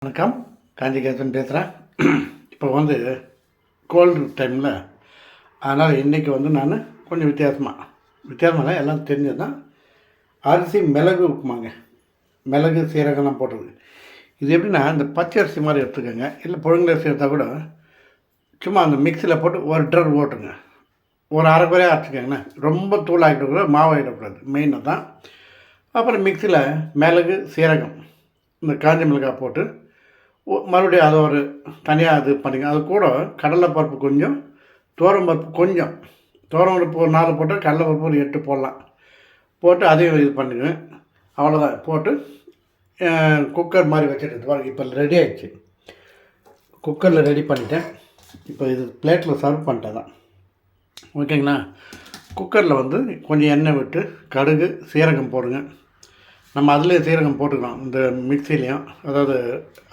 வணக்கம், காஞ்சிகேசன் பேசுகிறேன். இப்போ வந்து கோல்டு டைமில், அதனால் இன்றைக்கி வந்து நான் கொஞ்சம் வித்தியாசமாக எல்லாம் தெரிஞ்சது தான். அரிசி மிளகு உப்புமாங்க. மிளகு சீரகம்லாம் போட்டது. இது எப்படின்னா, இந்த பச்சை அரிசி மாதிரி எடுத்துக்கோங்க, இல்லை புழுங்கலரிசி எடுத்தால் கூட சும்மா அந்த மிக்சியில் போட்டு ஒரு ட்ரர் ஓட்டுங்க. ஒரு அரை குறையாக அரைச்சிக்கோங்கண்ணே. ரொம்ப தூளாகிடக்கூடாது, மாவாகிடக்கூடாது, மெயினாக தான். அப்புறம் மிக்சியில் மிளகு சீரகம், இந்த காஞ்ச மிளகாய் போட்டு மறுபடியும் அதை ஒரு தனியாக இது பண்ணிங்க. அது கூட கடலைப்பருப்பு கொஞ்சம், துவரம்பருப்பு கொஞ்சம். துவரம்பருப்பு ஒரு 4 போட்டு, கடலைப்பருப்பு ஒரு 8 போடலாம். போட்டு அதையும் இது பண்ணுங்க. அவ்வளோதான். போட்டு குக்கர் மாதிரி வச்சுட்டு பாருங்க. இப்போ ரெடி ஆகிடுச்சு. குக்கரில் ரெடி பண்ணிட்டேன். இப்போ இது பிளேட்டில் சர்வ் பண்ணிட்டேன் தான். ஓகேங்களா? குக்கரில் வந்து கொஞ்சம் எண்ணெய் விட்டு கடுகு சீரகம் போடுங்க. நம்ம அதிலே சீரகம் போட்டுக்கலாம், இந்த மிக்சிலையும், அதாவது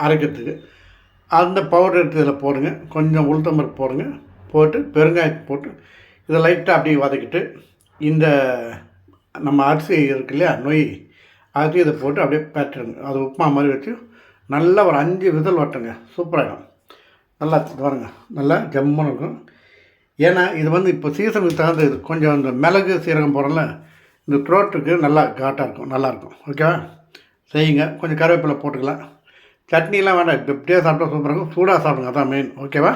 அரைக்கிறதுக்கு. அந்த பவுடர் எடுத்து இதில் போடுங்க. கொஞ்சம் உளுத்தம்பருப்பு போடுங்க. போட்டு பெருங்காயத்தை போட்டு இதை லைட்டாக அப்படியே வதக்கிட்டு, இந்த நம்ம அரிசி இருக்கு இல்லையா, நொய், அரிசி இதை போட்டு அப்படியே பேட்டுருங்க. அது உப்புமா மாதிரி வச்சு நல்லா ஒரு 5 விசில் வட்டுங்க. சூப்பராகிடும். நல்லா பாருங்க, நல்லா ஜம்முன்னு இருக்கும். ஏன்னா இது வந்து இப்போ சீசனுக்கு தகுந்த இது. கொஞ்சம் இந்த மிளகு சீரகம் போடுறோம்ல, இந்த த்ரோட்டுக்கு நல்லா காட்டாக இருக்கும், நல்லாயிருக்கும். ஓகேவா? செய்யுங்க. கொஞ்சம் கருவேப்பிலை போட்டுக்கலாம். சட்னிலாம் வேண்டாம், இப்போ இப்படியே சாப்பிட்டா சூப்பராக இருக்கும். சூடாக சாப்பிடுங்க, அதான் மெயின். ஓகேவா?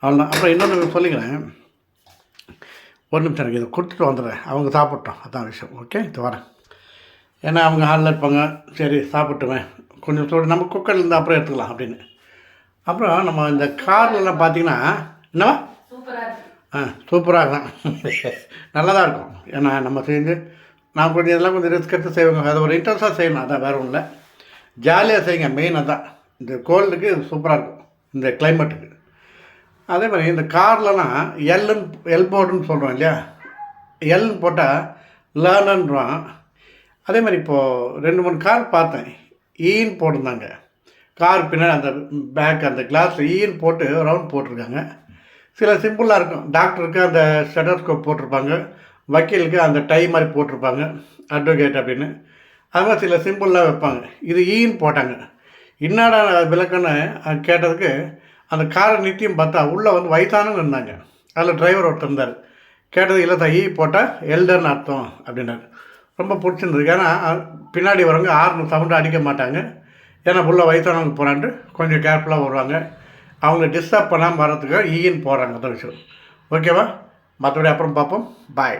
அவ்வளோதான். அப்புறம் இன்னொன்று சொல்லிக்கிறேன், ஒரு நிமிஷம் எனக்கு இதை கொடுத்துட்டு வந்துடுறேன். அவங்க சாப்பிட்டோம், அதான் விஷயம். ஓகே, இது வரேன். ஏன்னா அவங்க ஹாலில் இருப்பாங்க. சரி சாப்பிட்டுவேன், கொஞ்சம் சூடு நம்ம குக்கரில் இருந்து அப்புறம் எடுத்துக்கலாம் அப்படின்னு. அப்புறம் நம்ம இந்த கார்லலாம் பார்த்தீங்கன்னா என்னவா சூப்பராக இருக்கும். நல்லா தான் இருக்கும். ஏன்னா நம்ம செஞ்சு நான் கொஞ்சம் இதெல்லாம் கொஞ்சம் ரிஸ்க் எடுத்து செய்வாங்க. அதை ஒரு இன்ட்ரெஸ்ட்டாக செய்யணும், அதான் வேறு ஒன்றும் இல்லை. ஜாலியாக செய்யுங்க, மெயினாக தான். இந்த கோல்டுக்கு இது சூப்பராக இருக்கும், இந்த கிளைமேட்டுக்கு. அதே மாதிரி இந்த கார்லலாம் எல் போர்டுன்னு சொல்கிறோம் இல்லையா, எல் போட்டால் லேர்னன்றான். அதே மாதிரி இப்போது 2-3 கார் பார்த்தேன், ஈன்னு போட்டிருந்தாங்க. கார் பின்னாடி அந்த பேக் அந்த கிளாஸ் ஈன்னு போட்டு ரவுண்ட் போட்டிருக்காங்க. சில சிம்பிளாக இருக்கும். டாக்டருக்கு அந்த ஸ்டெட்டோஸ்கோப் போட்டிருப்பாங்க, வக்கீலுக்கு அந்த டை மாதிரி போட்டிருப்பாங்க, அட்வொகேட் அப்படின்னு. அது மாதிரி சில சிம்பிளாக வைப்பாங்க. இது ஈன்னு போட்டாங்க. என்னடா விளக்கன்னு கேட்டதுக்கு, அந்த காரை நித்தியம் பார்த்தா உள்ளே வந்து வயசானவங்க இருந்தாங்க. அதில் டிரைவர் ஒருத்தர் இருந்தார். கேட்டது இல்லை தான், ஈ போட்டால் எல்டர்னு அர்த்தம் அப்படின்னாரு. ரொம்ப பிடிச்சிருந்தது. ஏன்னா பின்னாடி வரவங்க ஆர்னு சவுண்டு அடிக்க மாட்டாங்க. ஏன்னா உள்ள வயசானவங்க போகிறான்ட்டு கொஞ்சம் கேர்ஃபுல்லாக வருவாங்க. அவங்க டிஸ்டர்ப் பண்ணாமல் வர்றதுக்கு ஈன்னு போடுறாங்க, அதான் விஷயம். ஓகேவா? மற்றபடி அப்புறம் பார்ப்போம். பாய்.